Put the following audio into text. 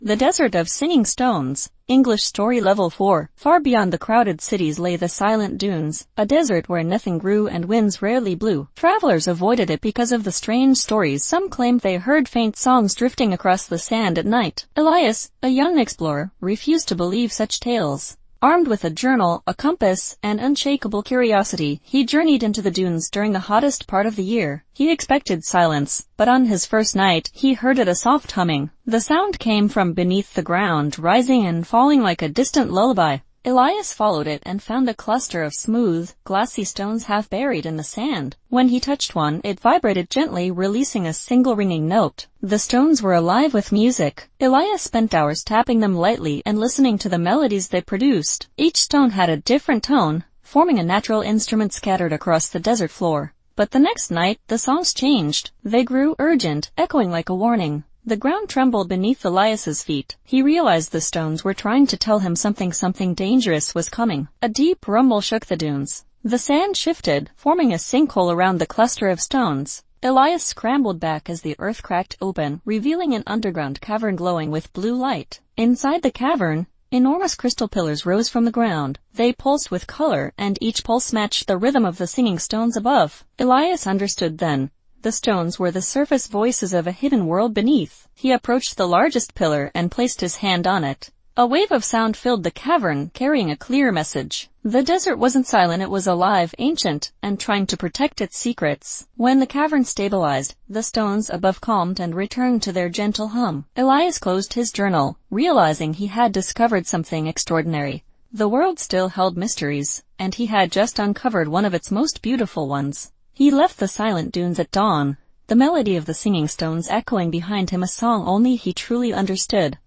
The Desert of Singing Stones. English Story Level 4. Far beyond the crowded cities lay the silent dunes, a desert where nothing grew and winds rarely blew. Travelers avoided it because of the strange stories. Some claimed they heard faint songs drifting across the sand at night. Elias, a young explorer, refused to believe such tales. Armed with a journal, a compass, and unshakable curiosity, he journeyed into the dunes during the hottest part of the year. He expected silence, but on his first night, he heard a soft humming. The sound came from beneath the ground, rising and falling like a distant lullaby. Elias followed it and found a cluster of smooth, glassy stones half buried in the sand. When he touched one, it vibrated gently, releasing a single ringing note. The stones were alive with music. Elias spent hours tapping them lightly and listening to the melodies they produced. Each stone had a different tone, forming a natural instrument scattered across the desert floor. But the next night, the songs changed. They grew urgent, echoing like a warning. The ground trembled beneath Elias's feet. He realized the stones were trying to tell him something dangerous was coming. A deep rumble shook the dunes. The sand shifted, forming a sinkhole around the cluster of stones. Elias scrambled back as the earth cracked open, revealing an underground cavern glowing with blue light. Inside the cavern, enormous crystal pillars rose from the ground. They pulsed with color, and each pulse matched the rhythm of the singing stones above. Elias understood then. The stones were the surface voices of a hidden world beneath. He approached the largest pillar and placed his hand on it. A wave of sound filled the cavern, carrying a clear message. The desert wasn't silent, it was alive, ancient, and trying to protect its secrets. When the cavern stabilized, the stones above calmed and returned to their gentle hum. Elias closed his journal, realizing he had discovered something extraordinary. The world still held mysteries, and he had just uncovered one of its most beautiful ones. He left the silent dunes at dawn, the melody of the singing stones echoing behind him, a song only he truly understood.